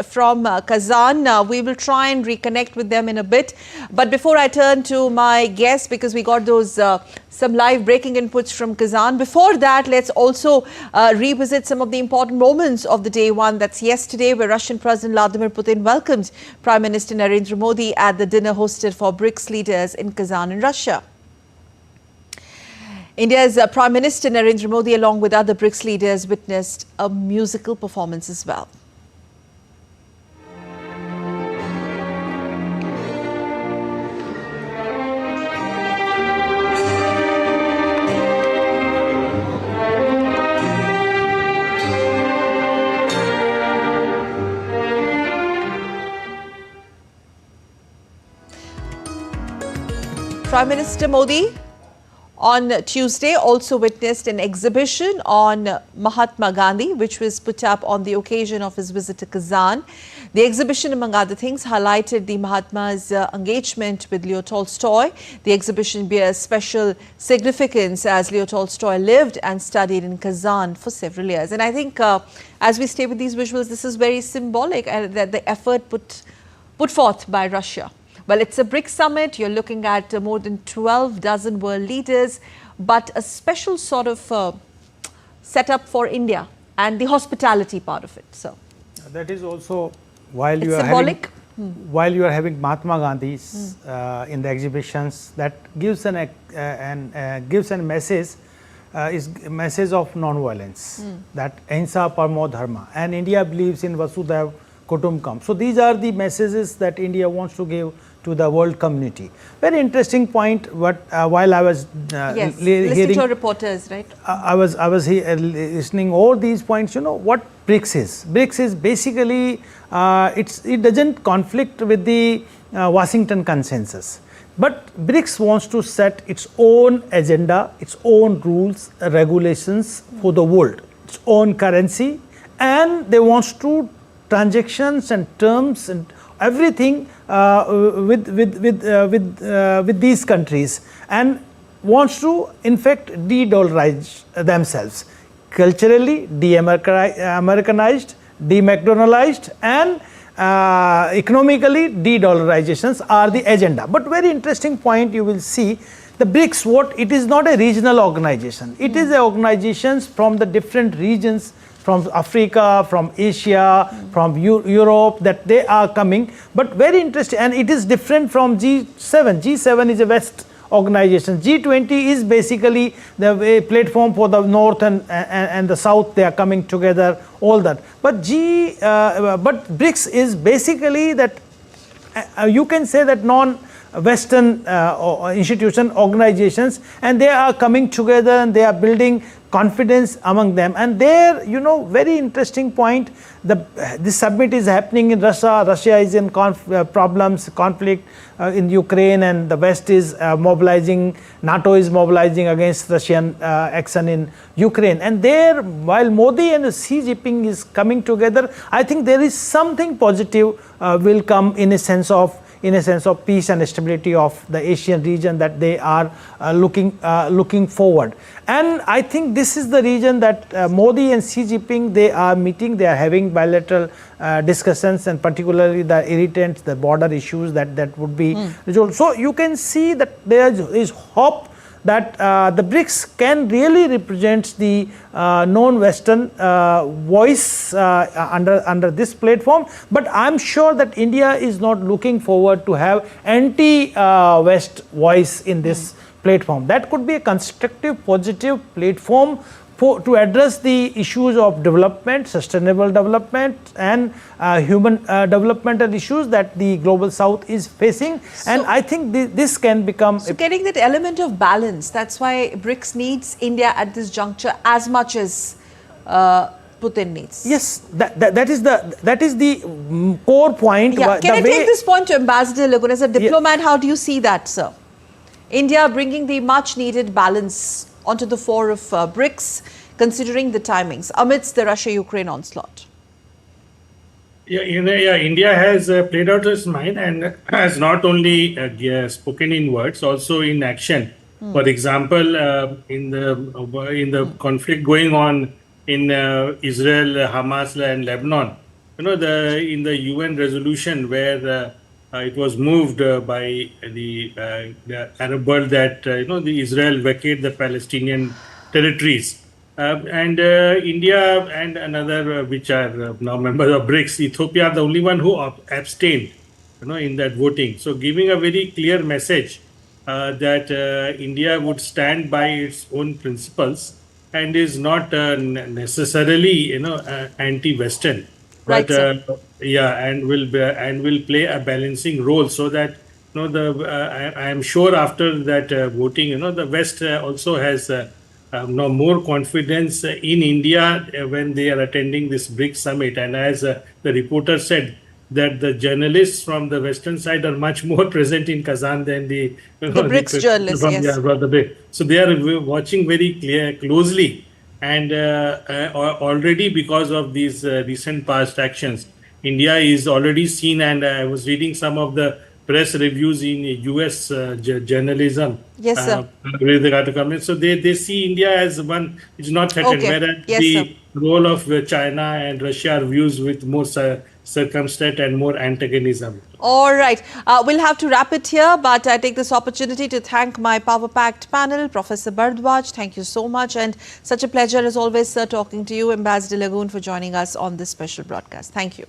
from Kazan. We will try and reconnect with them in a bit. But before I turn to my guests, because we got those some live breaking inputs from Kazan. Before that, let's also revisit some of the important moments of the day one. That's yesterday, where Russian President Vladimir Putin welcomed Prime Minister Narendra Modi at the dinner hosted for BRICS leaders in Kazan in Russia. India's Prime Minister Narendra Modi, along with other BRICS leaders, witnessed a musical performance as well. Prime Minister Modi on Tuesday also witnessed an exhibition on Mahatma Gandhi, which was put up on the occasion of his visit to Kazan. The exhibition, among other things, highlighted the Mahatma's engagement with Leo Tolstoy. The exhibition bears special significance as Leo Tolstoy lived and studied in Kazan for several years. And I think as we stay with these visuals, this is very symbolic that the effort put forth by Russia. Well, it's a BRICS summit. You're looking at more than 12 dozen world leaders, but a special sort of setup for India and the hospitality part of it. So that is also while you are having Mahatma Gandhi's in the exhibitions, that gives gives a message is message of non-violence, that ahimsa paramo dharma, and India believes in Vasudhaiva Kutumbakam. So these are the messages that India wants to give to the world community. Very interesting point. What while I was listening to reporters, right? I was listening all these points. You know what BRICS is? BRICS is basically it doesn't conflict with the Washington consensus, but BRICS wants to set its own agenda, its own rules, regulations for the world, its own currency, and they wants to transactions and terms and everything with these countries, and wants to in fact de-dollarize themselves, culturally de-Americanized, de-McDonaldized, and economically de-dollarizations are the agenda. But very interesting point, you will see the BRICS, what it is not a regional organization, it is a organizations from the different regions, from Africa, from Asia, from Europe, that they are coming. But very interesting, and it is different from G7. G7 is a West organization. G20 is basically the platform for the North and the South. They are coming together, all that. But BRICS is basically that you can say that non-Western institution organizations, and they are coming together and they are building confidence among them. And there, you know, very interesting point, this summit is happening in Russia. Russia is in conflict in Ukraine, and the West is mobilizing, NATO is mobilizing against Russian action in Ukraine. And there, while Modi and Xi Jinping is coming together, I think there is something positive will come in a sense of peace and stability of the Asian region, that they are looking forward. And I think this is the region that Modi and Xi Jinping, they are meeting, they are having bilateral discussions, and particularly the irritants, the border issues that would be resolved. So you can see that there is hope that the BRICS can really represent the non-Western voice under this platform. But I'm sure that India is not looking forward to have anti-West voice in this platform. That could be a constructive, positive platform to address the issues of development, sustainable development, and human developmental issues that the global south is facing. So, and I think this can become... So getting that element of balance, that's why BRICS needs India at this juncture as much as Putin needs. Yes, that is the core point. Yeah. Can I take this point to Ambassador Lagun? As a diplomat, how do you see that, sir? India bringing the much needed balance onto the fore of BRICS, considering the timings amidst the Russia-Ukraine onslaught. India has played out its mind and has not only spoken in words, also in action. For example, in the conflict going on in Israel, Hamas, and Lebanon, in the UN resolution where it was moved by the Arab world that the Israel vacate the Palestinian territories. And India and another which are now members of BRICS, Ethiopia are the only one who abstained, in that voting. So giving a very clear message that India would stand by its own principles and is not necessarily, anti-Western, Right, but sir. and will play a balancing role so that I am sure after that voting, the West also has more confidence in India when they are attending this BRICS summit. And as the reporter said, that the journalists from the Western side are much more present in Kazan than the BRICS journalists, from yes. the BRICS. So they are watching very closely, and already because of these recent past actions, India is already seen. And I was reading some of the press reviews in US journalism. Yes, sir. With regard to comments. So they see India as one which is not threatened, Okay. whereas Yes, sir. the role of China and Russia are views with more circumspect and more antagonism. All right. We'll have to wrap it here, but I take this opportunity to thank my power-packed panel, Professor Bharadwaj. Thank you so much, and such a pleasure as always, sir, talking to you, Ambassador Lagoon, for joining us on this special broadcast. Thank you.